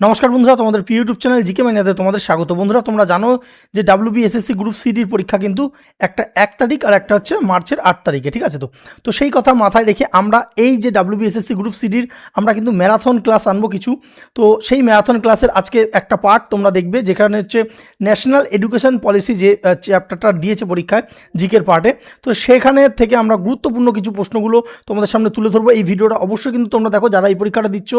নমস্কার বন্ধুরা, তোমাদের প্রিয় ইউটিউব চ্যানেল জিকে ম্যানিয়াতে তোমাদের স্বাগত। বন্ধুরা, তোমরা জানো যে ডাব্লিউবিএসএসসি গ্রুপ সিডির পরীক্ষা কিন্তু একটা 1 তারিখ আর একটা হচ্ছে মার্চের 8 তারিখে, ঠিক আছে? তো সেই কথা মাথায় রেখে আমরা এই যে ডাব্লিউবিএসএসসি গ্রুপ সিডির আমরা কিন্তু ম্যারাথন ক্লাস আনবো কিছু। তো সেই ম্যারাথন ক্লাসের আজকে একটা পার্ট তোমরা দেখবে, যেখানে হচ্ছে ন্যাশনাল এডুকেশন পলিসি যে চ্যাপ্টারটা দিয়েছে পরীক্ষায় জিকের পার্টে। তো সেখানে থেকে আমরা গুরুত্বপূর্ণ কিছু প্রশ্নগুলো তোমাদের সামনে তুলে ধরবো। এই ভিডিওটা অবশ্যই কিন্তু তোমরা দেখো, যারা এই পরীক্ষাটা দিচ্ছ।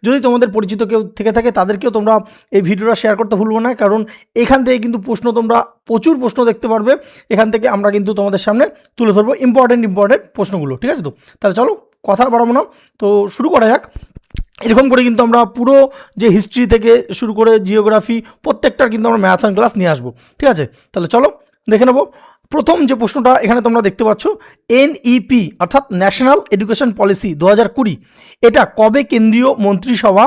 যদি তোমাদের পরিচিত কেউ থেকে থাকে তাদেরকেও তোমরা এই ভিডিওটা শেয়ার করতে ভুলবো না, কারণ এখান থেকে কিন্তু তোমরা প্রচুর প্রশ্ন দেখতে পারবে। এখান থেকে আমরা কিন্তু তোমাদের সামনে তুলে ধরবো ইম্পর্টেন্ট প্রশ্নগুলো, ঠিক আছে? তো তাহলে চলো কথা বাড়াবো না, তো শুরু করা যাক। এরকম করে কিন্তু আমরা পুরো যে হিস্ট্রি থেকে শুরু করে জিওগ্রাফি প্রত্যেকটার কিন্তু আমরা ম্যারাথন ক্লাস নিয়ে আসবো, ঠিক আছে? তাহলে চলো দেখে নেবো। প্রথম যে প্রশ্নটা এখানে তোমরা দেখতে পাচ্ছ, এনইপি অর্থাৎ ন্যাশনাল এডুকেশন পলিসি 2020 এটা কবে কেন্দ্রীয় মন্ত্রিসভা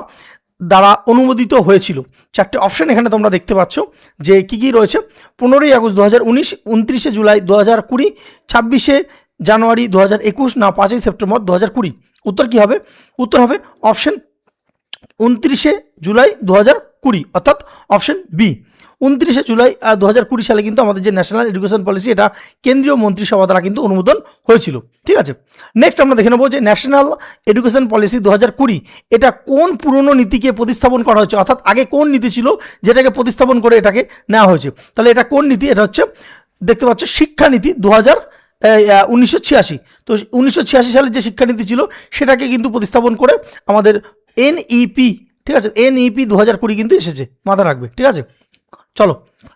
দ্বারা অনুমোদিত হয়েছিল? চারটে অপশন এখানে তোমরা দেখতে পাচ্ছ যে কী রয়েছে। 15ই আগস্ট 2019, 29শে জুলাই 2020, 26শে জানুয়ারি 2021, না 5ই সেপ্টেম্বর 2020। উত্তর কী হবে? উত্তর হবে অপশন 29শে জুলাই 2020, অর্থাৎ অপশন বি। 29শে জুলাই 2020 সালে কিন্তু আমাদের যে ন্যাশনাল এডুকেশন পলিসি এটা কেন্দ্রীয় মন্ত্রিসভা দ্বারা কিন্তু অনুমোদন হয়েছিল, ঠিক আছে? নেক্সট আমরা দেখে নেবো যে ন্যাশনাল এডুকেশন পলিসি 2020 এটা কোন পুরনো নীতিকে প্রতিস্থাপন করা হয়েছে, অর্থাৎ আগে কোন নীতি ছিল যেটাকে প্রতিস্থাপন করে এটাকে নেওয়া হয়েছে। তাহলে এটা কোন নীতি? এটা হচ্ছে দেখতে পাচ্ছ শিক্ষানীতি 1986। তো 1986 সালের যে শিক্ষানীতি ছিল সেটাকে কিন্তু প্রতিস্থাপন করে আমাদের এনইপি, ঠিক আছে? এনইপি 2020 কিন্তু এসেছে, মাথা রাখবে, ঠিক আছে? চলো,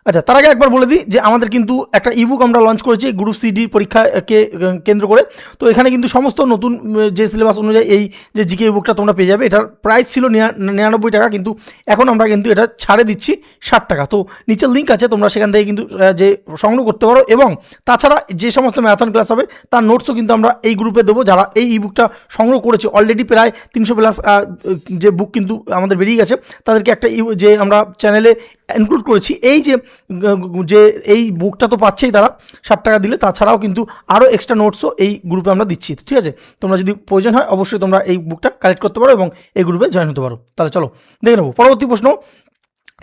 আচ্ছা, তার আগে একবার বলে দিই যে আমাদের কিন্তু একটা ইবুক আমরা লঞ্চ করেছি গ্রুপ সিডির পরীক্ষাকে কেন্দ্র করে। তো এখানে কিন্তু সমস্ত নতুন যে সিলেবাস অনুযায়ী এই যে জিকে ইবুকটা তোমরা পেয়ে যাবে। এটার প্রাইস ছিল 99 টাকা, কিন্তু এখন আমরা কিন্তু এটা ছাড়ে দিচ্ছি 60 টাকা। তো নিচের লিঙ্ক আছে, তোমরা সেখান থেকে কিন্তু যে সংগ্রহ করতে পারো। এবং তাছাড়া যে সমস্ত ম্যারাথন ক্লাস হবে তার নোটসও কিন্তু আমরা এই গ্রুপে দেবো। যারা এই ইবুকটা সংগ্রহ করেছে অলরেডি প্রায় 300+ যে বুক কিন্তু আমাদের বেরিয়ে গেছে, তাদেরকে একটা যে আমরা চ্যানেলে ইনক্লুড করেছি। এই যে এই বুকটা তো পাচ্ছেই তারা 60 টাকা দিলে, তাছাড়াও কিন্তু আরও এক্সট্রা নোটসও এই গ্রুপে আমরা দিচ্ছি, ঠিক আছে? তোমরা যদি প্রয়োজন হয় অবশ্যই তোমরা এই বুকটা কালেক্ট করতে পারো এবং এই গ্রুপে জয়েন হতে পারো। তাহলে চলো দেখে নেবো পরবর্তী প্রশ্ন,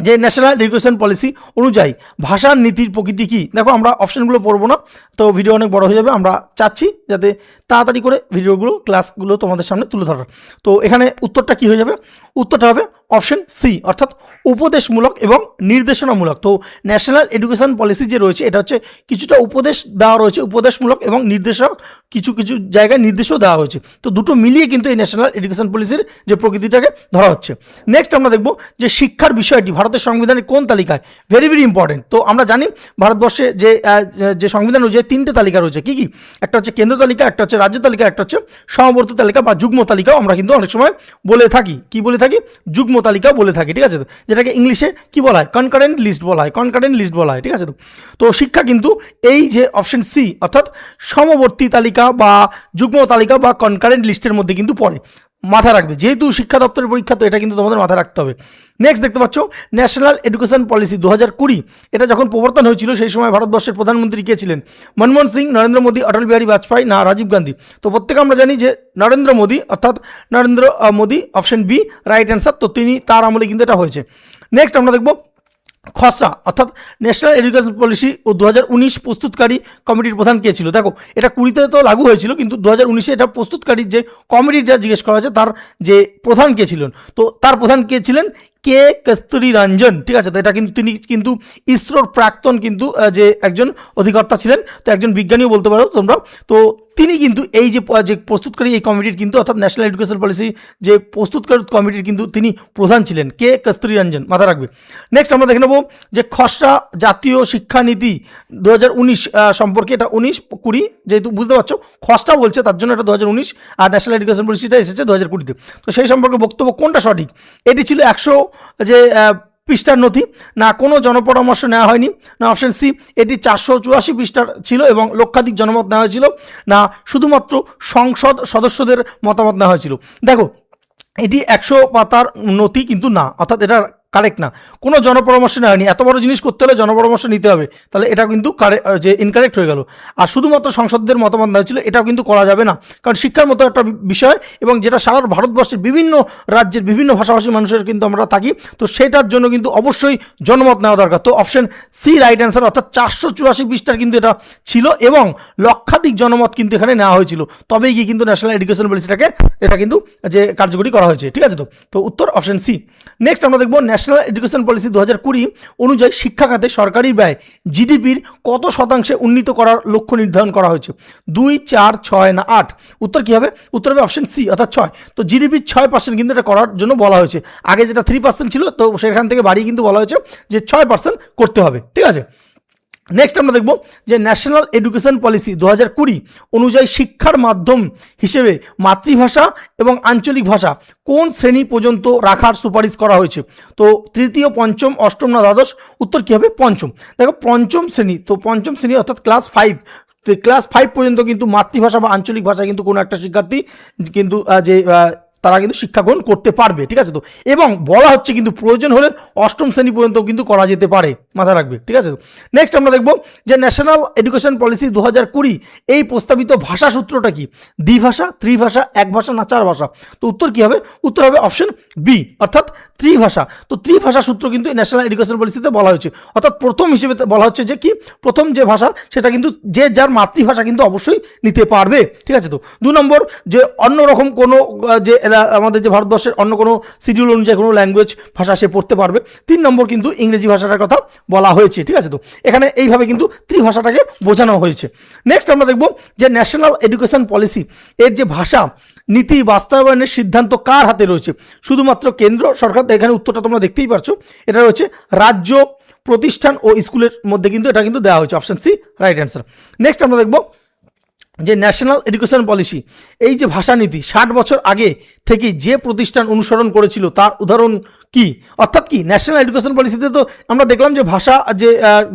যে ন্যাশনাল এডুকেশন পলিসি অনুযায়ী ভাষার নীতির প্রকৃতি কী? দেখো, আমরা অপশানগুলো পড়বো না, তো ভিডিও অনেক বড় হয়ে যাবে। আমরা চাচ্ছি যাতে তাড়াতাড়ি করে ভিডিওগুলো ক্লাসগুলো তোমাদের সামনে তুলে ধরার। তো এখানে উত্তরটা কী হয়ে যাবে? উত্তরটা হবে অপশন সি, অর্থাৎ উপদেশমূলক এবং নির্দেশনামূলক। তো ন্যাশনাল এডুকেশন পলিসি যে রয়েছে এটা হচ্ছে কিছুটা উপদেশ দেওয়া রয়েছে, উপদেশমূলক এবং নির্দেশক, কিছু কিছু জায়গায় নির্দেশও দেওয়া হয়েছে। তো দুটো মিলিয়ে কিন্তু এই ন্যাশনাল এডুকেশন পলিসির যে প্রকৃতিটাকে ধরা হচ্ছে। নেক্সট আমরা দেখব যে শিক্ষার বিষয়টি ভারতের সংবিধানের কোন তালিকায়? Very very important. তো আমরা জানি ভারতবর্ষে যে সংবিধান অনুযায়ী 3টে তালিকা রয়েছে। কী কী? একটা হচ্ছে কেন্দ্র তালিকা, একটা হচ্ছে রাজ্য তালিকা, একটা হচ্ছে সমবর্তী তালিকা বা যুগ্ম তালিকাও আমরা কিন্তু অনেক সময় বলে থাকি। কি বলে থাকি? যুগ্ম তালিকাও বলে থাকি, ঠিক আছে? যেটাকে ইংলিশে কি বলা হয়? কনকারেন্ট লিস্ট বলা হয়, কনকারেন্ট লিস্ট বলা হয়, ঠিক আছে? তো শিক্ষা কিন্তু এই যে অপশন সি অর্থাৎ সমবর্তী তালিকা বা যুগ্ম তালিকা বা কনকারেন্ট লিস্টের মধ্যে কিন্তু পড়ে। মাথায় রাখবে, যেহেতু শিক্ষা দপ্তরের পরীক্ষা, তো এটা কিন্তু তোমাদের মাথায় রাখতে হবে। নেক্সট দেখতে পাচ্ছ ন্যাশনাল এডুকেশন পলিসি 2020 এটা যখন প্রবর্তন হয়েছিল সেই সময় ভারতবর্ষের প্রধানমন্ত্রী কে ছিলেন? মনমোহন সিং, নরেন্দ্র মোদী, অটল বিহারী বাজপেয়ী, না রাজীব গান্ধী? তো প্রত্যেকে আমরা জানি যে নরেন্দ্র মোদী, অর্থাৎ Narendra Modi, option B right answer. তো তার আমলে কিন্তু এটা হয়েছে। নেক্সট আমরা দেখব খসড়া অর্থাৎ ন্যাশনাল এডুকেশন পলিসি ও 2019 প্রস্তুতকারী কমিটির প্রধান কে ছিল? দেখো, এটা 20তে তো লাগু হয়েছিল, কিন্তু 2019-এ এটা প্রস্তুতকারীর যে কমিটিটা জিজ্ঞেস করা হয়েছে তার যে প্রধান কে ছিলেন, তো তার প্রধান কে ছিলেন? কে কস্তুরী রঞ্জন, ঠিক আছে? তো এটা কিন্তু তিনি কিন্তু ইসরোর প্রাক্তন কিন্তু যে একজন অধিকর্তা ছিলেন, তো একজন বিজ্ঞানীও বলতে পারো তোমরা। তো তিনি কিন্তু এই যে প্রস্তুতকারী এই কমিটির কিন্তু অর্থাৎ ন্যাশনাল এডুকেশন পলিসি যে প্রস্তুতকারী কমিটির কিন্তু তিনি প্রধান ছিলেন, কে কস্তুরী রঞ্জন, মাথা রাখবে। নেক্সট আমরা দেখে নেব যে খসড়া জাতীয় শিক্ষানীতি 2019 সম্পর্কে। এটা 19-20, যেহেতু বুঝতে পারছো খসড়া বলছে তার জন্য এটা 2019, আর ন্যাশনাল এডুকেশন পলিসিটা এসেছে 2020-তে। তো সেই সম্পর্কে বক্তব্য কোনটা সঠিক? এটি ছিল 100 যে পৃষ্ঠার নথি, না কোনো জনপরামর্শ নেওয়া হয়নি, না অপশন সি এটি 484 পৃষ্ঠার ছিল এবং লক্ষাধিক জনমত নেওয়া হয়েছিল, না শুধুমাত্র সংসদ সদস্যদের মতামত নেওয়া হয়েছিল? দেখো, এটি 100 পাতার নথি কিন্তু না, অর্থাৎ এটা কারেক্ট না, কোনো জনপরামর্শ নেওয়া হয়নি। এত বড় জিনিস করতে হলে জনপরামর্শ নিতে হবে, তাহলে এটা কিন্তু যে ইনকারেক্ট হয়ে গেল। আর শুধুমাত্র সংসদদের মতামত নেওয়া হয়েছিল, এটাও কিন্তু করা যাবে না, কারণ শিক্ষার মতো একটা বিষয় এবং যেটা সারা ভারতবর্ষের বিভিন্ন রাজ্যের বিভিন্ন ভাষাভাষী মানুষের কিন্তু আমরা থাকি, তো সেটার জন্য কিন্তু অবশ্যই জনমত নেওয়া দরকার। তো অপশন সি রাইট অ্যান্সার, অর্থাৎ 484 পৃষ্ঠার কিন্তু এটা ছিল এবং লক্ষাধিক জনমত কিন্তু এখানে নেওয়া হয়েছিল, তবেই গিয়ে কিন্তু ন্যাশনাল এডুকেশন পলিসিটাকে এটা কিন্তু যে কার্যকরী করা হয়েছে। ঠিক আছে, তো উত্তর অপশন সি। নেক্সট আমরা দেখব ন্যাশনাল এডুকেশন পলিসি 2020 অনুযায়ী শিক্ষা খাতে সরকারি ব্যয় জিডিপির কত শতাংশে উন্নীত করার লক্ষ্য নির্ধারণ করা হয়েছে? 2, 4, 6 না 8? উত্তর কী হবে? উত্তর হবে অপশন সি, অর্থাৎ 6। তো জিডিপির 6% কিন্তু এটা করার জন্য বলা হয়েছে। আগে যেটা 3% ছিল, তো সেখান থেকে বাড়িয়ে কিন্তু বলা হয়েছে যে 6% করতে হবে। ঠিক আছে, নেক্সট আমরা দেখব যে ন্যাশনাল এডুকেশন পলিসি 2020 অনুযায়ী শিক্ষার মাধ্যম হিসেবে মাতৃভাষা এবং আঞ্চলিক ভাষা কোন শ্রেণী পর্যন্ত রাখার সুপারিশ করা হয়েছে? তো তৃতীয়, পঞ্চম, অষ্টম না দ্বাদশ? উত্তর কী হবে? পঞ্চম। দেখো পঞ্চম শ্রেণী, তো পঞ্চম শ্রেণী অর্থাৎ ক্লাস 5, তো ক্লাস 5 পর্যন্ত কিন্তু মাতৃভাষা বা আঞ্চলিক ভাষা কিন্তু কোনো একটা শিক্ষার্থী কিন্তু তারা কিন্তু শিক্ষা গ্রহণ করতে পারবে। ঠিক আছে, তো এবং বলা হচ্ছে কিন্তু প্রয়োজন হলে অষ্টম শ্রেণী পর্যন্ত কিন্তু করা যেতে পারে, মাথায় রাখবে। ঠিক আছে, তো নেক্সট আমরা দেখব যে ন্যাশনাল এডুকেশন পলিসি 2020 এই প্রস্তাবিত ভাষা সূত্রটা কি? দ্বিভাষা, ত্রিভাষা, এক ভাষা না 4 ভাষা? তো উত্তর কী হবে? উত্তর হবে অপশন বি, অর্থাৎ ত্রিভাষা। তো ত্রিভাষা সূত্র কিন্তু ন্যাশনাল এডুকেশন পলিসিতে বলা হয়েছে, অর্থাৎ প্রথম হিসেবে বলা হচ্ছে যে কি প্রথম যে ভাষা সেটা কিন্তু যে যার মাতৃভাষা কিন্তু অবশ্যই নিতে পারবে। ঠিক আছে, তো 2 নম্বর যে অন্যরকম কোনো যে আমাদের যে ভারতবর্ষের অন্য কোনো শিডিউল অনুযায়ী কোনো ল্যাঙ্গুয়েজ ভাষা সে পড়তে পারবে। 3 নম্বর কিন্তু ইংরেজি ভাষাটার কথা বলা হয়েছে। ঠিক আছে, তো এখানে এইভাবে কিন্তু ত্রিভাষাটাকে বোঝানো হয়েছে। নেক্সট আমরা দেখব যে ন্যাশনাল এডুকেশন পলিসি এর যে ভাষা নীতি বাস্তবায়নের সিদ্ধান্ত কার হাতে রয়েছে? শুধুমাত্র কেন্দ্র সরকার? এখানে উত্তরটা তোমরা দেখতেই পারছো, এটা রয়েছে রাজ্য, প্রতিষ্ঠান ও স্কুলের মধ্যে কিন্তু এটা কিন্তু দেওয়া হয়েছে। Option C right answer. Next আমরা দেখব যে ন্যাশনাল এডুকেশন পলিসি এই যে ভাষানীতি 60 বছর আগে থেকে যে প্রতিষ্ঠান অনুসরণ করেছিল তার উদাহরণ কি? অর্থাৎ কি ন্যাশনাল এডুকেশন পলিসিতে তো আমরা দেখলাম যে ভাষা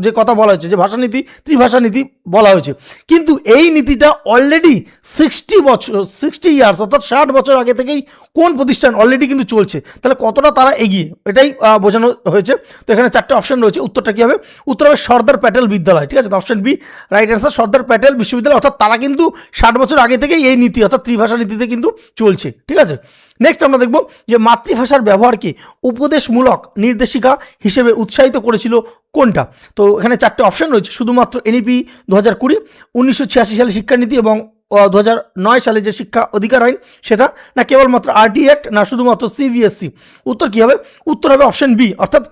যে কথা বলা হয়েছে, যে ভাষানীতি, ত্রিভাষা নীতি বলা হয়েছে, কিন্তু এই নীতিটা অলরেডি 60 ইয়ার্স অর্থাৎ 60 বছর আগে থেকেই কোন প্রতিষ্ঠান অলরেডি কিন্তু চলছে, তাহলে কতটা তারা এগিয়ে, এটাই বোঝানো হয়েছে। তো এখানে 4টে অপশন রয়েছে, উত্তরটা কী হবে? উত্তর হবে সর্দার প্যাটেল বিদ্যালয়। ঠিক আছে, option B right answer, Sardar Patel বিশ্ববিদ্যালয়, অর্থাৎ তারা কিন্তু 60 বছর আগে থেকেই এই নীতি অর্থাৎ ত্রিভাষা নীতিতে কিন্তু চলছে। ঠিক আছে, নেক্সট আমরা দেখব যে মাতৃভাষার ব্যবহারকে উপদেশমূলক নির্দেশিকা হিসেবে উৎসাহিত করেছিল কোনটা? তো এখানে 4টে অপশন রয়েছে, শুধুমাত্র এনইপি 2020, 1986 সালে শিক্ষানীতি এবং 2009 সালে যে শিক্ষা অধিকার আইন সেটা, না কেবলমাত্র আরটি অ্যাক্ট, না শুধুমাত্র সিবিএসসি? উত্তর কী হবে? উত্তর হবে অপশন বি, অর্থাৎ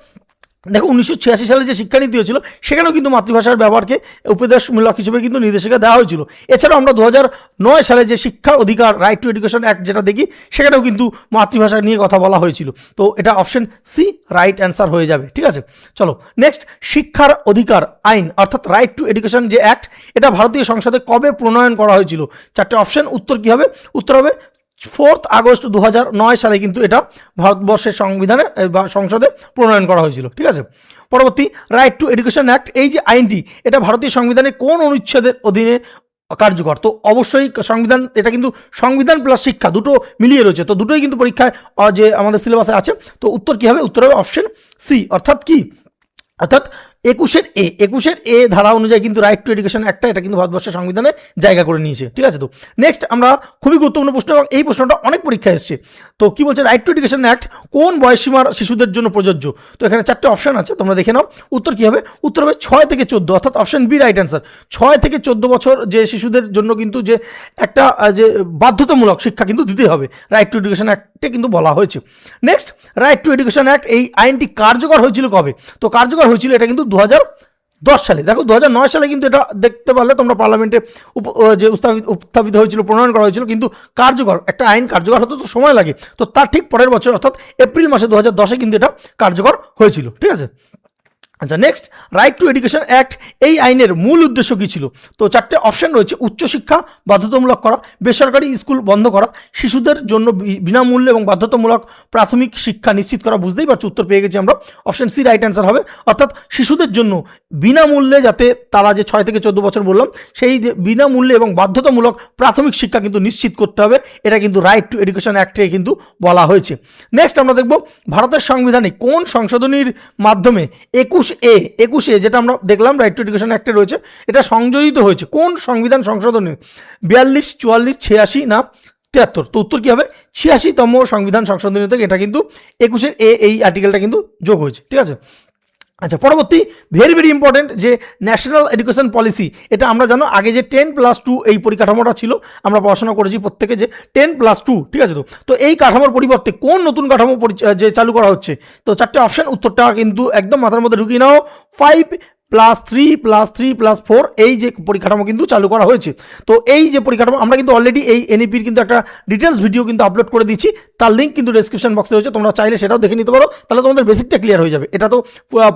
দেখো 1986 সালে যে শিক্ষানীতি হয়েছিল সেখানেও কিন্তু মাতৃভাষার ব্যবহারকে উপদেশমূলক হিসেবে কিন্তু নির্দেশিকা দেওয়া হয়েছিল। এছাড়াও আমরা 2009 সালে যে শিক্ষা অধিকার রাইট টু এডুকেশন অ্যাক্ট যেটা দেখি সেখানেও কিন্তু মাতৃভাষা নিয়ে কথা বলা হয়েছিল। তো এটা অপশন সি রাইট অ্যান্সার হয়ে যাবে। ঠিক আছে, চলো নেক্সট, শিক্ষার অধিকার আইন অর্থাৎ রাইট টু এডুকেশন যে অ্যাক্ট এটা ভারতীয় সংসদে কবে প্রণয়ন করা হয়েছিল? 4টে অপশন, উত্তর কী হবে? উত্তর হবে 4 আগস্ট 2009 সালে কিন্তু এটা ভারতবর্ষের সংবিধানে বা সংসদে প্রণয়ন করা হয়েছিল। ঠিক আছে, পরবর্তী রাইট টু এডুকেশন অ্যাক্ট এই যে আইনটি এটা ভারতীয় সংবিধানের কোন অনুচ্ছেদের অধীনে কার্যকর? তো অবশ্যই সংবিধান, এটা কিন্তু সংবিধান প্লাস শিক্ষা দুটো মিলিয়ে রয়েছে, তো দুটোই কিন্তু পরীক্ষায় যে আমাদের সিলেবাসে আছে। তো উত্তর কী হবে? উত্তর হবে অপশন সি, অর্থাৎ কি অর্থাৎ 21 এ ধারা অনুযায়ী কিন্তু রাইট টু এডুকেশন একটা এটা কিন্তু ভারতবর্ষের সংবিধানে জায়গা করে নিয়েছে। ঠিক আছে, তো নেক্সট আমরা খুবই গুরুত্বপূর্ণ প্রশ্ন এবং এই প্রশ্নটা অনেক পরীক্ষায় এসছে। তো কি বলছে, রাইট টু এডুকেশন অ্যাক্ট কোন বয়সীমার শিশুদের জন্য প্রযোজ্য? তো এখানে 4টে অপশন আছে, তোমরা দেখে নাও। উত্তর কী হবে? উত্তর হবে 6 থেকে 14, অর্থাৎ অপশন বি রাইট অ্যান্সার। 6 থেকে 14 বছর যে শিশুদের জন্য কিন্তু যে একটা যে বাধ্যতামূলক শিক্ষা কিন্তু দিতে হবে, রাইট টু এডুকেশন অ্যাক্টে কিন্তু বলা হয়েছে। Next, right two education act এই আইনটি কার্যকর হয়েছিল কবে? তো কার্যকর হয়েছিল এটা কিন্তু 2010 সালে। দেখো 2009 সালে কিন্তু এটা দেখতে পারলে তোমরা পার্লামেন্টে যে উত্থাপিত হয়েছিল, প্রণয়ন করা হয়েছিল, কিন্তু কার্যকর একটা আইন কার্যকর হতে তো সময় লাগে, তো তার ঠিক পরের বছর অর্থাৎ এপ্রিল মাসে 2010-এ কিন্তু এটা কার্যকর হয়েছিল। ঠিক আছে, আচ্ছা, next write two education act, এই আইনের মূল উদ্দেশ্য কী ছিল? তো চারটে অপশন রয়েছে: উচ্চশিক্ষা বাধ্যতামূলক করা, বেসরকারি স্কুল বন্ধ করা, শিশুদের জন্য বিনামূল্যে এবং বাধ্যতামূলক প্রাথমিক শিক্ষা নিশ্চিত করা। বুঝতেই পারছি উত্তর পেয়ে গেছি আমরা, অপশন সি রাইট অ্যান্সার হবে। অর্থাৎ শিশুদের জন্য বিনামূল্যে, যাতে তারা যে 6 থেকে 14 বছর বললাম, সেই যে বিনামূল্যে এবং বাধ্যতামূলক প্রাথমিক শিক্ষা কিন্তু নিশ্চিত করতে হবে, এটা কিন্তু রাইট টু এডুকেশন অ্যাক্টে কিন্তু বলা হয়েছে। নেক্সট আমরা দেখব ভারতের সংবিধানে কোন সংশোধনীর মাধ্যমে 21A যেটা আমরা দেখলাম রাইট টু এডুকেশন অ্যাক্টে রয়েছে, এটা সংযোজিত হয়েছে। কোন সংবিধান সংশোধনী? 42, 44, 86 না 73? তো উত্তর কী হবে? 86তম সংবিধান সংশোধনী থেকে এটা কিন্তু 21A এই আর্টিকেলটা কিন্তু যোগ হয়েছে। ঠিক আছে। আচ্ছা, পরবর্তী ভেরি ভেরি ইম্পর্টেন্ট যে ন্যাশনাল এডুকেশন পলিসি, এটা আমরা জানো আগে যে 10+2 এই পরিকাঠামোটা ছিল, আমরা পড়াশোনা করেছি প্রত্যেকে যে 10+2, ঠিক আছে। তো এই কাঠামোর পরিবর্তে কোন নতুন কাঠামো যে চালু করা হচ্ছে? তো চারটে অপশন, উত্তরটা কিন্তু একদম মাথার মধ্যে ঢুকিয়ে নাও। 5+3+3+4 এই যে পরিকাঠামো কিন্তু চালু করা হয়েছে। তো এই যে পরিকাঠামো আমরা কিন্তু অলরেডি এই এনইপির কিন্তু একটা ডিটেলস ভিডিও কিন্তু আপলোড করে দিচ্ছি, তার লিঙ্ক কিন্তু ডেসক্রিপশন বক্সে রয়েছে, তোমরা চাইলে সেটাও দেখে নিতে পারো, তাহলে তোমাদের বেসিকটা ক্লিয়ার হয়ে যাবে। এটা তো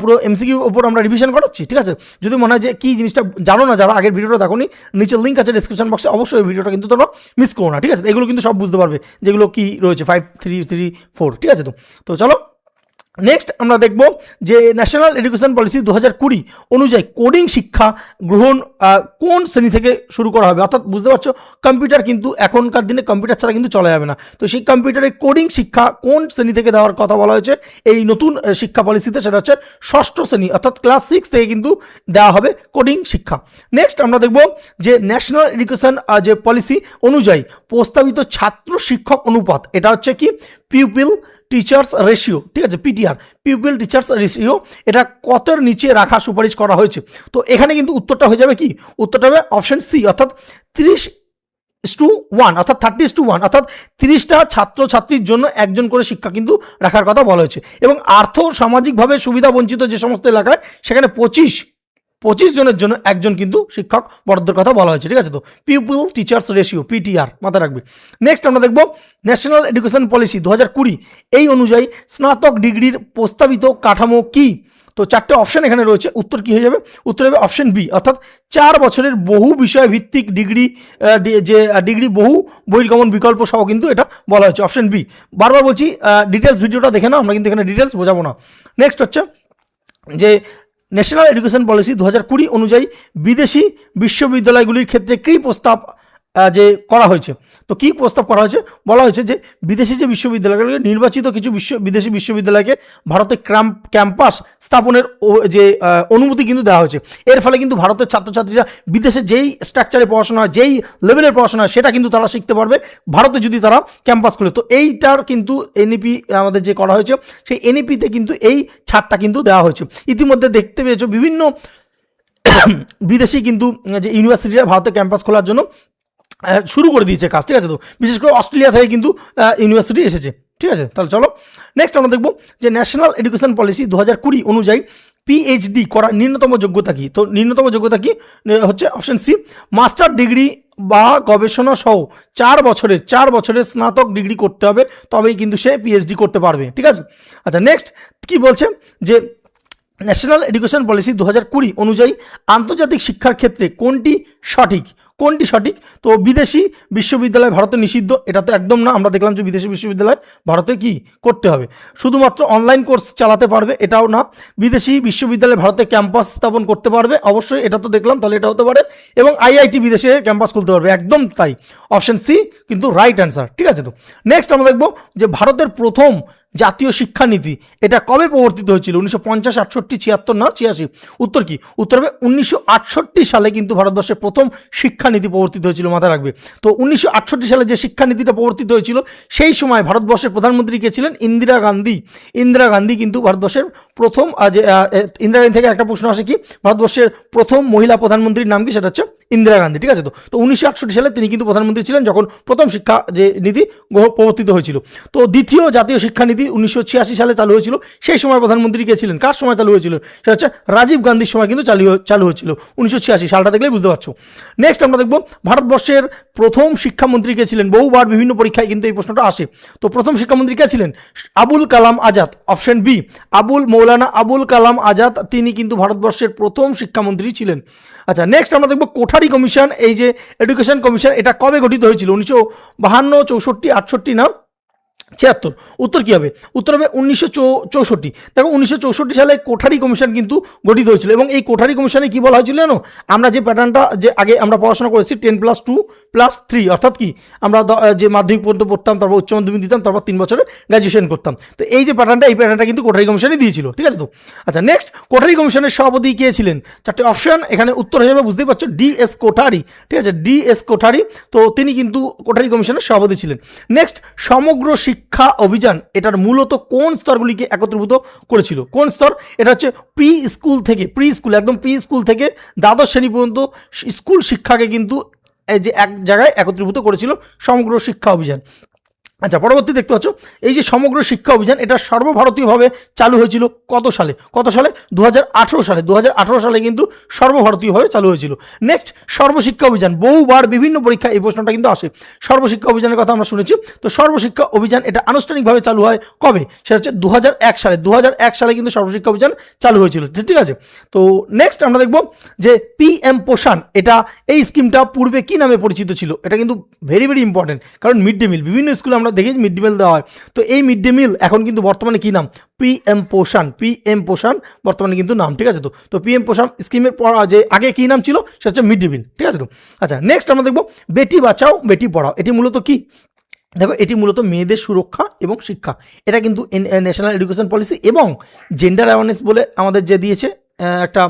পুরো এমসিকিউ উপর আমরা রিভিশন করাচ্ছি, ঠিক আছে। যদি মনে হয় যে কী জিনিসটা জানো না, যারা আগের ভিডিওটা দেখোনি, নিচে লিঙ্ক আছে ডেসক্রিপশন বক্সে, অবশ্যই ভিডিওটা কিন্তু তোমরা মিস করো না, ঠিক আছে। এগুলো কিন্তু সব বুঝতে পারবে যেগুলো কি রয়েছে 5, 3, 3, 4, ঠিক আছে। তো চলো নেক্সট আমরা দেখব যে ন্যাশনাল এডুকেশন পলিসি 2020 অনুযায়ী কোডিং শিক্ষা গ্রহণ কোন শ্রেণী থেকে শুরু করা হবে? অর্থাৎ বুঝতে পারছো, কম্পিউটার কিন্তু এখনকার দিনে কম্পিউটার ছাড়া কিন্তু চলা যাবে না। তো সেই কম্পিউটারের কোডিং শিক্ষা কোন শ্রেণী থেকে দেওয়ার কথা বলা হয়েছে এই নতুন শিক্ষা পলিসিতে? সেটা হচ্ছে 6ষ্ঠ শ্রেণী, অর্থাৎ ক্লাস 6 থেকে কিন্তু দেওয়া হবে কোডিং শিক্ষা। নেক্সট আমরা দেখব যে ন্যাশনাল এডুকেশন যে পলিসি অনুযায়ী প্রস্তাবিত ছাত্র শিক্ষক অনুপাত, এটা হচ্ছে কি পিউপিল টিচার্স রেশিও, ঠিক আছে, পিটিআর, পিউপিল টিচার্স রেশিও, এটা কতের নিচে রাখা সুপারিশ করা হয়েছে? তো এখানে কিন্তু উত্তরটা হয়ে যাবে কি? উত্তরটা হবে অপশন সি, অর্থাৎ 30:1, অর্থাৎ 30:1, অর্থাৎ 30টা ছাত্রছাত্রীর জন্য একজন করে শিক্ষা কিন্তু রাখার কথা বলা হয়েছে। এবং আর্থ সামাজিকভাবে সুবিধা বঞ্চিত যে সমস্ত এলাকায়, সেখানে 25 জনের জন্য একজন কিন্তু শিক্ষক বরাদ্দের কথা বলা হয়েছে, ঠিক আছে। তো পিপল টিচার্স রেশিও, পিটিআর মাথায় রাখবে। নেক্সট আমরা দেখব ন্যাশনাল এডুকেশন পলিসি 2020 এই অনুযায়ী স্নাতক ডিগ্রির প্রস্তাবিত কাঠামো কি? তো চারটে অপশন এখানে রয়েছে, উত্তর কী হয়ে যাবে? উত্তর হবে অপশন বি, অর্থাৎ 4 বছরের বহু বিষয় ভিত্তিক ডিগ্রি, যে ডিগ্রি বহু বহির্গমন বিকল্প সহ কিন্তু এটা বলা হয়েছে, অপশন বি। বারবার বলছি ডিটেলস ভিডিওটা দেখে নাও, আমরা কিন্তু এখানে ডিটেলস বোঝাবো না। নেক্সট হচ্ছে যে ন্যাশনাল এডুকেশন পলিসি 2020 অনুযায়ী বিদেশি বিশ্ববিদ্যালয়গুলির ক্ষেত্রে কী প্রস্তাব যে করা হয়েছে? তো কী প্রস্তাব করা হয়েছে? বলা হয়েছে যে বিদেশি যে বিশ্ববিদ্যালয়গুলিকে, নির্বাচিত কিছু বিদেশি বিশ্ববিদ্যালয়কে ভারতে ক্যাম্পাস স্থাপনের যে অনুমতি কিন্তু দেওয়া হয়েছে। এর ফলে কিন্তু ভারতের ছাত্রছাত্রীরা বিদেশে যেই স্ট্রাকচারে পড়াশোনা হয়, যেই লেভেলের পড়াশোনা হয়, সেটা কিন্তু তারা শিখতে পারবে ভারতে যদি তারা ক্যাম্পাস খুলে। তো এইটার কিন্তু এনইপি আমাদের যে করা হয়েছে, সেই এনইপিতে কিন্তু এই ছাড়টা কিন্তু দেওয়া হয়েছে। ইতিমধ্যে দেখতে পেয়েছো বিভিন্ন বিদেশি কিন্তু যে ইউনিভার্সিটিরা ভারতে ক্যাম্পাস খোলার জন্য শুরু করে দিয়েছে কাজ, ঠিক আছে। তো বিশেষ করে অস্ট্রেলিয়া থেকে কিন্তু ইউনিভার্সিটি এসেছে, ঠিক আছে। তাহলে চলো নেক্সট আমরা দেখব যে ন্যাশনাল এডুকেশন পলিসি 2020 অনুযায়ী পিএইচডি করার ন্যূনতম যোগ্যতা কী? তো ন্যূনতম যোগ্যতা কী হচ্ছে? অপশন সি, মাস্টার ডিগ্রি বা গবেষণা সহ 4 বছরের স্নাতক ডিগ্রি করতে হবে, তবেই কিন্তু সে পিএইচডি করতে পারবে, ঠিক আছে। আচ্ছা, নেক্সট কি বলছে যে ন্যাশনাল এডুকেশন পলিসি 2020 অনুযায়ী আন্তর্জাতিক শিক্ষার ক্ষেত্রে কোনটি সঠিক? তো বিদেশি বিশ্ববিদ্যালয় ভারতে নিষিদ্ধ, এটা তো একদম না। আমরা দেখলাম যে বিদেশি বিশ্ববিদ্যালয় ভারতে কি করতে হবে? শুধুমাত্র অনলাইন কোর্স চালাতে পারবে, এটাও না। বিদেশি বিশ্ববিদ্যালয় ভারতে ক্যাম্পাস স্থাপন করতে পারবে, অবশ্যই এটা তো দেখলাম, তাহলে এটা হতে পারে। এবং আইআইটি বিদেশে ক্যাম্পাস খুলতে পারবে, একদম তাই, অপশন সি কিন্তু রাইট অ্যান্সার, ঠিক আছে। তো নেক্সট আমরা দেখব যে ভারতের প্রথম জাতীয় শিক্ষানীতি এটা কবে প্রবর্তিত হয়েছিল? 1950, 68, 76 না 86? উত্তর কি? উত্তর হবে 1968 সালে কিন্তু ভারতবর্ষের প্রথম শিক্ষানীতি প্রবর্তিত হয়েছিল, মাথায় রাখবে। তো 1968 সালে যে শিক্ষানীতিটা প্রবর্তিত হয়েছিল, সেই সময় ভারতবর্ষের প্রধানমন্ত্রী কে ছিলেন? ইন্দিরা গান্ধী কিন্তু ভারতবর্ষের প্রথম, যে ইন্দিরা গান্ধী থেকে একটা প্রশ্ন আসে কি, ভারতবর্ষের প্রথম মহিলা প্রধানমন্ত্রীর নাম কি? সেটা হচ্ছে ইন্দিরা গান্ধী, ঠিক আছে। তো 1968 সালে তিনি কিন্তু প্রধানমন্ত্রী ছিলেন যখন প্রথম শিক্ষা যে নীতি প্রবর্তিত হয়েছিল। তো দ্বিতীয় জাতীয় শিক্ষানীতি 1986 সালে চালু হয়েছিল। সেই সময় প্রধানমন্ত্রী কে ছিলেন, কার সময় চালু হয়েছিল, সেটা হচ্ছে রাজীব গান্ধীর সময় কিন্তু চালু হয়েছিল 1986 সালটা দেখলেই বুঝতে পারছো। নেক্সট আমরা দেখব ভারতবর্ষের প্রথম শিক্ষামন্ত্রী কে ছিলেন। বহুবার বিভিন্ন পরীক্ষায় কিন্তু এই প্রশ্নটা আসে। তো প্রথম শিক্ষামন্ত্রী কে ছিলেন? আবুল কালাম আজাদ, অপশন বি মৌলানা আবুল কালাম আজাদ, তিনি কিন্তু ভারতবর্ষের প্রথম শিক্ষামন্ত্রী ছিলেন। আচ্ছা, নেক্সট আমরা দেখব কোঠারি কমিশন, এই যে এডুকেশন কমিশন, এটা কবে গঠিত হয়েছিল? 1952, 64, 68 না 76? উত্তর কী হবে? উত্তর হবে 1964। দেখো 1964 সালে কোঠারি কমিশন কিন্তু গঠিত হয়েছিল এবং এই কোঠারি কমিশনে কি বলা হয়েছিল জানো? আমরা যে প্যাটার্নটা যে আগে আমরা পড়াশোনা করেছি 10+2+3, অর্থাৎ কি আমরা যে মাধ্যমিক পর্যন্ত পড়তাম, তারপর উচ্চ মাধ্যমিক দিতাম, তারপর 3 বছরে গ্র্যাজুয়েশন করতাম। তো এই যে প্যাটার্নটা কিন্তু কোঠারি কমিশনে দিয়েছিল, ঠিক আছে। তো আচ্ছা, নেক্সট কোঠারি কমিশনের সভাপতি কে ছিলেন? 4টে অপশন, এখানে উত্তর হিসেবে বুঝতেই পারছো ডিএস কোঠারি, ঠিক আছে, ডিএস কোঠারি। তো তিনি কিন্তু কোঠারি কমিশনের সভাপতি ছিলেন। নেক্সট সমগ্র শিক্ষা অভিযান, এটার মূলত কোন স্তরগুলিকে একত্রীভূত করেছিল? কোন স্তর? এটা হচ্ছে প্রি স্কুল, একদম প্রি স্কুল থেকে দ্বাদশ শ্রেণী পর্যন্ত স্কুল শিক্ষাকে কিন্তু এই যে এক জায়গায় একত্রীভূত করেছিল সমগ্র শিক্ষা অভিযান। আচ্ছা, পরবর্তী দেখতে পাচ্ছ এই যে সমগ্র শিক্ষা অভিযান, এটা সর্বভারতীয়ভাবে চালু হয়েছিল কত সালে? 2018 সালে। 2018 সালে কিন্তু সর্বভারতীয়ভাবে চালু হয়েছিল। নেক্সট সর্বশিক্ষা অভিযান, বহুবার বিভিন্ন পরীক্ষা এই প্রশ্নটা কিন্তু আসে। সর্বশিক্ষা অভিযানের কথা আমরা শুনেছি। তো সর্বশিক্ষা অভিযান এটা আনুষ্ঠানিকভাবে চালু হয় কবে? সেটা হচ্ছে 2001 সালে। 2001 সালে কিন্তু সর্বশিক্ষা অভিযান চালু হয়েছিল, ঠিক আছে। তো নেক্সট আমরা দেখব যে PM পোষণ, এটা এই স্কিমটা পূর্বে কি নামে পরিচিত ছিল? এটা কিন্তু ভেরি ভেরি ইম্পর্টেন্ট, কারণ মিড ডে মিল, বিভিন্ন স্কুলে আমরা দেখেছি মিড ডে মিল দেওয়া হয়। তো এই মিড ডে মিল এখন কিন্তু বর্তমানে কি নাম? PM পোষণ বর্তমানে কিন্তু নাম, ঠিক আছে। তো PM পোষণ স্কিমের পর যে আগে কি নাম ছিল সেটা হচ্ছে মিড ডে মিল, ঠিক আছে। তো আচ্ছা, নেক্সট আমরা দেখব বেটি বাঁচাও বেটি পড়াও, এটি মূলত কি? দেখো এটি মূলত মেয়েদের সুরক্ষা এবং শিক্ষা। এটা কিন্তু ন্যাশনাল এডুকেশন পলিসি এবং জেন্ডার অ্যাওয়ারনেস বলে আমাদের যে দিয়েছে একটা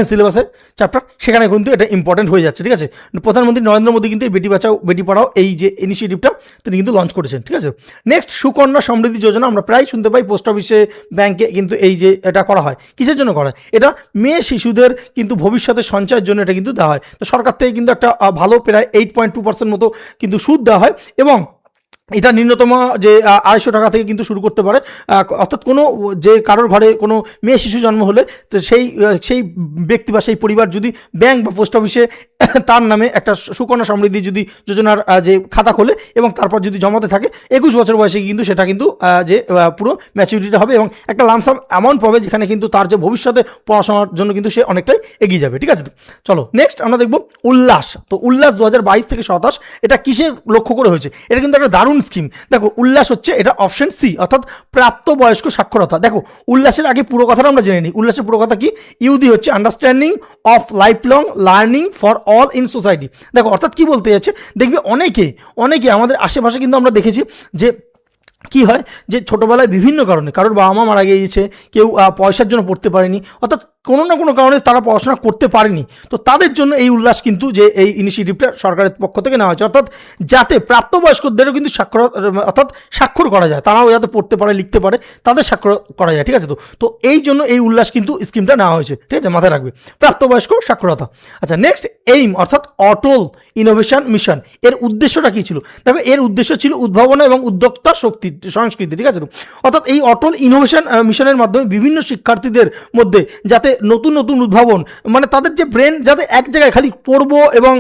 সিলেবাসের চ্যাপ্টার, সেখানে কিন্তু এটা ইম্পর্টেন্ট হয়ে যাচ্ছে, ঠিক আছে। প্রধানমন্ত্রী নরেন্দ্র মোদী কিন্তু এই বেটি বাঁচাও বেটি পড়াও এই যে ইনিশিয়েটিভটা তিনি কিন্তু লঞ্চ করেছেন, ঠিক আছে। নেক্সট সুকন্যা সমৃদ্ধি যোজনা, আমরা প্রায় শুনতে পাই পোস্ট অফিসে, ব্যাংকে কিন্তু এই যে এটা করা হয়, কিসের জন্য করা হয়? এটা মেয়ে শিশুদের কিন্তু ভবিষ্যতে সঞ্চয়ের জন্য এটা কিন্তু দেওয়া হয়। তো সরকার থেকে কিন্তু একটা ভালো প্রায় 8.2% মতো কিন্তু সুদ দেওয়া হয় এবং এটা ন্যূনতম যে 250 টাকা থেকে কিন্তু শুরু করতে পারে। অর্থাৎ কোনো যে কারোর ঘরে কোনো মেয়ে শিশু জন্ম হলে তো সেই ব্যক্তি বা সেই পরিবার যদি ব্যাংক বা পোস্ট অফিসে তার নামে একটা সুকন্যা সমৃদ্ধি যদি যোজনার যে খাতা খোলে এবং তারপর যদি জমাতে থাকে 21 বছর বয়সে কিন্তু সেটা কিন্তু যে পুরো ম্যাচুরিটিটা হবে এবং একটা লামসাম অ্যামাউন্ট পাবে, যেখানে কিন্তু তার যে ভবিষ্যতে পড়াশোনার জন্য কিন্তু সে অনেকটাই এগিয়ে যাবে, ঠিক আছে। তো চলো নেক্সট আমরা দেখব উল্লাস। তো উল্লাস 2022 থেকে 27, এটা কিসের লক্ষ্য করে হয়েছে? এটা কিন্তু একটা দারুণ স্কিম। দেখো উল্লাস হচ্ছে এটা অপশন সি, অর্থাৎ প্রাপ্তবয়স্ক সাক্ষরতা। দেখো উল্লাসের আগে পুরো কথাটা আমরা জেনে নিই। উল্লাসের পুরো কথা কি? ইউডি হচ্ছে understanding of life long learning for all in society. দেখো অর্থাৎ কি বলতে যাচ্ছে, দেখবে অনেকে আমাদের আশেপাশে কিন্তু আমরা দেখেছি যে কি হয়, যে ছোটোবেলায় বিভিন্ন কারণে কারোর বাবা মা মারা গিয়েছে, কেউ পয়সার জন্য পড়তে পারেনি, অর্থাৎ কোনো না কোনো কারণে তারা পড়াশোনা করতে পারেনি। তো তাদের জন্য এই উল্লাস কিন্তু যে এই ইনিশিয়েটিভটা সরকারের পক্ষ থেকে নেওয়া হয়েছে, অর্থাৎ যাতে প্রাপ্তবয়স্কদেরও কিন্তু স্বাক্ষর করা যায়, তারাও যাতে পড়তে পারে লিখতে পারে, তাদের স্বাক্ষর করা যায়, ঠিক আছে। তো এই জন্য এই উল্লাস কিন্তু স্কিমটা নেওয়া হয়েছে, ঠিক আছে, মাথায় রাখবে প্রাপ্তবয়স্ক সাক্ষরতা। আচ্ছা নেক্সট এইম অর্থাৎ অটল ইনোভেশন মিশন, এর উদ্দেশ্যটা কী ছিল? দেখো এর উদ্দেশ্য ছিল উদ্ভাবনা এবং উদ্যোক্তা শক্তি সংস্কৃতি, ঠিক আছে। তো অর্থাৎ এই অটল ইনোভেশন মিশনের মাধ্যমে বিভিন্ন শিক্ষার্থীদের মধ্যে যাতে নতুন নতুন উদ্ভাবন, মানে তাদের যে ব্রেন যাতে এক জায়গায় খালি পড়বো এবং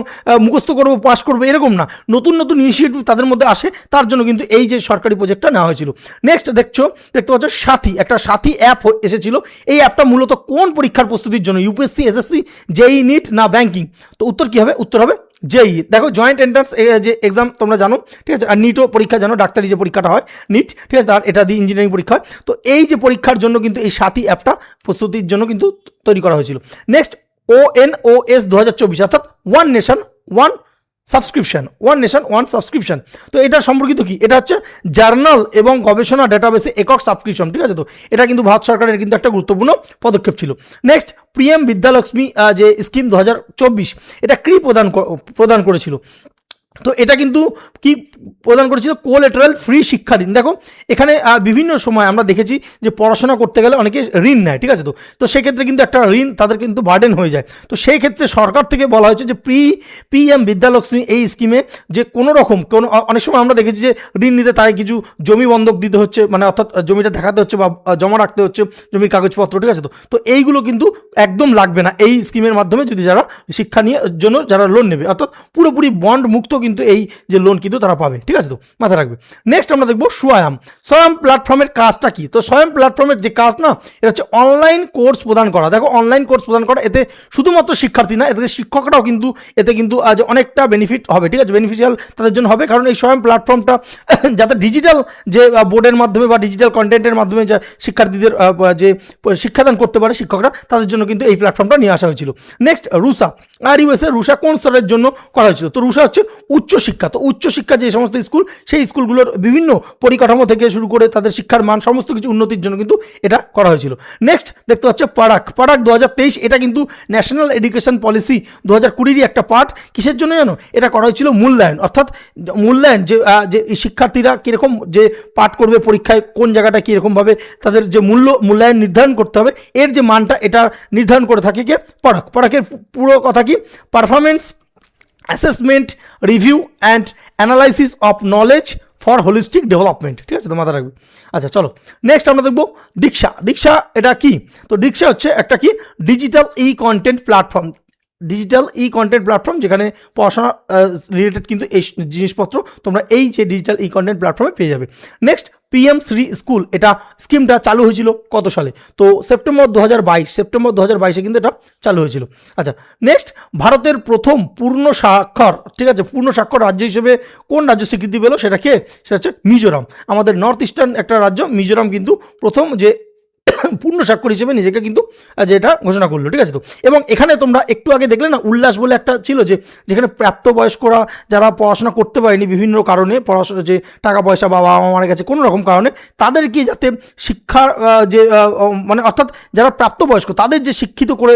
মুখস্থ করবো পাস করবো এরকম না, নতুন নতুন ইনিশিয়েটিভ তাদের মধ্যে আসে, তার জন্য কিন্তু এই যে সরকারি প্রজেক্টটা নেওয়া হয়েছিল। নেক্সট দেখতে পাচ্ছ সাথী, একটা সাথী অ্যাপ এসেছিল। এই অ্যাপটা মূলত কোন পরীক্ষার প্রস্তুতির জন্য? ইউপিএসসি, এসএসসি, জেই, নিট না ব্যাংকিং? তো উত্তর কী হবে? উত্তর হবে জেই। দেখো জয়েন্ট এন্ট্রান্স যে এক্সাম তোমরা জানো, ঠিক আছে, আর নিটও পরীক্ষা জানো, ডাক্তারি যে পরীক্ষাটা হয় নিট, ঠিক আছে, তার এটা দিয়ে ইঞ্জিনিয়ারিং পরীক্ষা হয়। তো এই যে পরীক্ষার জন্য কিন্তু এই সাথী অ্যাপটা প্রস্তুতির জন্য কিন্তু তৈরি করা হয়েছিল। নেক্সট ONOS 2024, অর্থাৎ ওয়ান নেশন ওয়ান সাবস্ক্রিপশন। তো এটা সম্পর্কিত কি? এটা হচ্ছে জার্নাল এবং গবেষণা ডেটাবেসে একক সাবস্ক্রিপশন, ঠিক আছে। তো এটা কিন্তু ভারত সরকারের কিন্তু একটা গুরুত্বপূর্ণ পদক্ষেপ ছিল। নেক্সট PM বিদ্যালক্ষ্মী যে স্কিম 2024, এটা কি প্রদান করেছিল? তো এটা কিন্তু কি প্রদান করেছিল, কোলেটারাল ফ্রি শিক্ষা ঋণ। দেখো এখানে বিভিন্ন সময় আমরা দেখেছি যে পড়াশোনা করতে গেলে অনেকে ঋণ নেয়, ঠিক আছে। তো সেক্ষেত্রে কিন্তু একটা ঋণ তাদের কিন্তু বার্ডেন হয়ে যায়। তো সেই ক্ষেত্রে সরকার থেকে বলা হয়েছে যে পিএম বিদ্যালক্ষ্মী এই স্কিমে যে কোনো রকম অনেক সময় আমরা দেখেছি যে ঋণ নিতে তাই কিছু জমি বন্ধক দিতে হচ্ছে, মানে অর্থাৎ জমিটা দেখাতে হচ্ছে বা জমা রাখতে হচ্ছে জমির কাগজপত্র, ঠিক আছে। তো এইগুলো কিন্তু একদম লাগবে না এই স্কিমের মাধ্যমে, যদি যারা শিক্ষা নিয়ে জন্য যারা লোন নেবে, অর্থাৎ পুরোপুরি বন্ড মুক্ত কিন্তু এই যে লোন কিন্তু তারা পাবে, ঠিক আছে। তো মাথায় রাখবে। নেক্সট আমরা দেখবো স্বয়ং প্ল্যাটফর্মের কাজটা কি। তো স্বয়ং প্ল্যাটফর্মের যে কাজ না, এটা হচ্ছে অনলাইন কোর্স প্রদান করা। দেখো অনলাইন কোর্স প্রদান করা, এতে শুধুমাত্র শিক্ষার্থী না, এতে শিক্ষকরাও কিন্তু এতে কিন্তু আজ অনেকটা বেনিফিট হবে, ঠিক আছে, বেনিফিশিয়াল তাদের জন্য হবে। কারণ এই স্বয়ং প্ল্যাটফর্মটা যাতে ডিজিটাল যে বোর্ডের মাধ্যমে বা ডিজিটাল কন্টেন্টের মাধ্যমে যা শিক্ষার্থীদের যে শিক্ষাদান করতে পারে শিক্ষকরা, তাদের জন্য কিন্তু এই প্ল্যাটফর্মটা নিয়ে আসা হয়েছিল। নেক্সট রুসা, আর ইউএসএ রুসা কোন স্তরের জন্য করা হয়েছিল? তো রুসা হচ্ছে উচ্চশিক্ষা। তো উচ্চশিক্ষা যে সমস্ত স্কুল, সেই স্কুলগুলোর বিভিন্ন পরিকাঠামো থেকে শুরু করে তাদের শিক্ষার মান সমস্ত কিছু উন্নতির জন্য কিন্তু এটা করা হয়েছিল। নেক্সট দেখতে হচ্ছে পারাক 2023, এটা কিন্তু ন্যাশনাল এডুকেশন পলিসি 2020-ই একটা পার্ট। কিসের জন্য জানো? এটা করা হয়েছিল মূল্যায়ন, অর্থাৎ মূল্যায়ন যে শিক্ষার্থীরা কীরকম যে পাঠ করবে পরীক্ষায়, কোন জায়গাটা কীরকমভাবে তাদের যে মূল্যায়ন নির্ধারণ করতে হবে, এর যে মানটা এটা নির্ধারণ করে থাকে কে? পারাকের পুরো কথা কি? Performance assessment, review and analysis of knowledge for holistic development, ঠিক আছে, তো মাথা রাখবে। আচ্ছা চলো নেক্সট আমরা দেখবো দীক্ষা এটা কি? তো দীক্ষা হচ্ছে একটা কি ডিজিটাল কন্টেন্ট প্ল্যাটফর্ম, যেখানে পড়াশোনা রিলেটেড কিন্তু এই জিনিসপত্র তোমরা এই যে ডিজিটাল কন্টেন্ট প্ল্যাটফর্মে পেয়ে যাবে। নেক্সট পিএম শ্রী স্কুল, এটা স্কিমটা চালু হয়েছিল কত সালে? তো সেপ্টেম্বর 2022 কিন্তু এটা চালু হয়েছিল। আচ্ছা নেক্সট ভারতের প্রথম পূর্ণ স্বাক্ষর, ঠিক আছে, পূর্ণ স্বাক্ষর রাজ্য হিসেবে কোন রাজ্য স্বীকৃতি পেল? সেটা হচ্ছে মিজোরাম। আমাদের নর্থ ইস্টার্ন একটা রাজ্য মিজোরাম কিন্তু প্রথম যে পূর্ণ স্বাক্ষর হিসেবে নিজেকে কিন্তু যেটা ঘোষণা করলো, ঠিক আছে। তো এবং এখানে তোমরা একটু আগে দেখলে না, উল্লাস বলে একটা ছিল যে যেখানে প্রাপ্তবয়স্করা যারা পড়াশোনা করতে পারেনি বিভিন্ন কারণে, পড়াশোনা যে টাকা পয়সা বা বাবা মারা গেছে কোনো রকম কারণে, তাদেরকে যাতে শিক্ষার যে মানে অর্থাৎ যারা প্রাপ্তবয়স্ক তাদের যে শিক্ষিত করে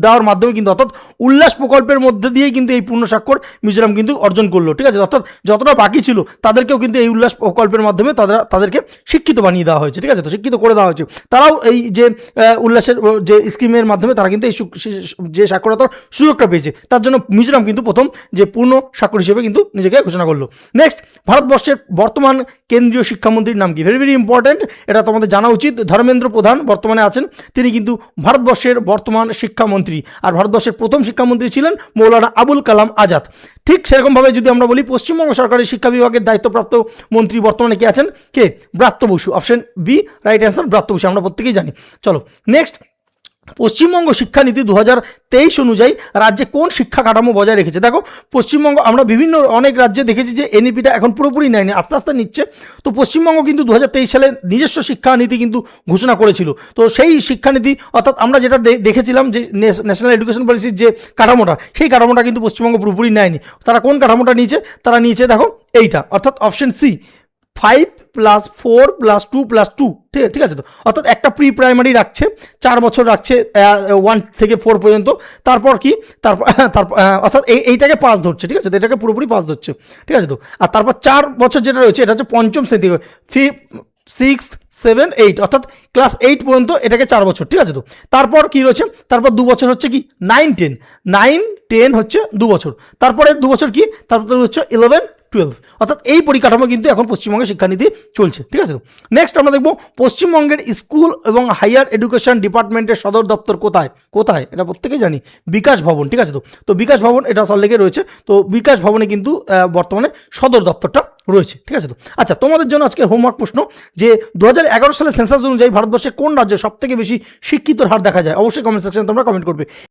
দেওয়ার মাধ্যমে কিন্তু, অর্থাৎ উল্লাস প্রকল্পের মধ্যে দিয়েই কিন্তু এই পূর্ণ স্বাক্ষর মিজোরাম কিন্তু অর্জন করলো, ঠিক আছে। অর্থাৎ যতটা বাকি ছিল তাদেরকেও কিন্তু এই উল্লাস প্রকল্পের মাধ্যমে তাদেরকে শিক্ষিত বানিয়ে দেওয়া হয়েছে, ঠিক আছে, তো শিক্ষিত করে দেওয়া হয়েছে। তারাও এই যে উল্লাসের যে স্কিমের মাধ্যমে তারা কিন্তু এই যে সাক্ষরতার সুযোগটা পেয়েছে, তার জন্য মিজোরাম কিন্তু প্রথম যে পূর্ণ স্বাক্ষর হিসেবে কিন্তু নিজেকে ঘোষণা করলো। নেক্সট ভারতবর্ষের বর্তমান কেন্দ্রীয় শিক্ষামন্ত্রীর নাম কি? ভেরি ভেরি ইম্পর্টেন্ট, এটা তোমাদের জানা উচিত। ধর্মেন্দ্র প্রধান বর্তমানে আছেন, তিনি কিন্তু ভারতবর্ষের বর্তমান শিক্ষামন্ত্রী। আর ভারতবর্ষের প্রথম শিক্ষামন্ত্রী ছিলেন মৌলানা আবুল কালাম আজাদ। ঠিক সেরকমভাবে যদি আমরা বলি, পশ্চিমবঙ্গ সরকারের শিক্ষা বিভাগের দায়িত্বপ্রাপ্ত মন্ত্রী বর্তমানে কে আছেন? কে? Bratya Basu. Option B right answer, Bratya Basu, আমরা প্রত্যেকেই জানি। চলো নেক্সট, পশ্চিমবঙ্গ শিক্ষানীতি 2023 অনুযায়ী রাজ্যে কোন শিক্ষা কাঠামো বজায় রেখেছে? দেখো পশ্চিমবঙ্গ, আমরা বিভিন্ন অনেক রাজ্যে দেখেছি যে এনইপিটা এখন পুরোপুরি নেয়নি, আস্তে আস্তে নিচ্ছে। তো পশ্চিমবঙ্গ কিন্তু 2023 সালে নিজস্ব শিক্ষানীতি কিন্তু ঘোষণা করেছিল। তো সেই শিক্ষানীতি, অর্থাৎ আমরা যেটা দেখেছিলাম যে ন্যাশনাল এডুকেশন পলিসির যে কাঠামোটা, সেই কাঠামোটা কিন্তু পশ্চিমবঙ্গ পুরোপুরি নেয়নি। তারা কোন কাঠামোটা নিয়েছে? তারা নিয়েছে দেখো এইটা, অর্থাৎ অপশন সি 5+4+2+2, ঠিক আছে। তো অর্থাৎ একটা প্রি প্রাইমারি রাখছে, 4 বছর রাখছে 1 থেকে 4 পর্যন্ত। তারপর কি? তারপর অর্থাৎ এইটাকে পাস ধরছে, ঠিক আছে, এটাকে পুরোপুরি পাস ধরছে, ঠিক আছে। তো আর তারপর 4 বছর যেটা রয়েছে, এটা হচ্ছে পঞ্চম শ্রেণী, 5th 6th 7th 8, অর্থাৎ ক্লাস 8 পর্যন্ত এটাকে 4 বছর, ঠিক আছে। তো তারপর কি রয়েছে? তারপর 2 বছর হচ্ছে কি 9-10 হচ্ছে 2 বছর। তারপরে 2 বছর কি? তারপর হচ্ছে 11-12, অর্থাৎ এই পরিকাঠামো কিন্তু এখন পশ্চিমবঙ্গের শিক্ষানীতি চলছে, ঠিক আছে। নেক্সট আমরা দেখবো পশ্চিমবঙ্গের স্কুল এবং হায়ার এডুকেশন ডিপার্টমেন্টের সদর দপ্তর কোথায়? এটা প্রত্যেকেই জানি, বিকাশ ভবন, ঠিক আছে। তো বিকাশ ভবন এটা সল্টলেকে রয়েছে। তো বিকাশ ভবনে কিন্তু বর্তমানে সদর দপ্তরটা রয়েছে, ঠিক আছে। তো আচ্ছা, তোমাদের জন্য আজকে হোমওয়ার্ক প্রশ্ন যে 2011 সালের সেন্সাস অনুযায়ী ভারতবর্ষের কোন রাজ্যে সবথেকে বেশি শিক্ষিতর হার দেখা যায়? অবশ্যই কমেন্ট সেকশনে তোমরা কমেন্ট করবে।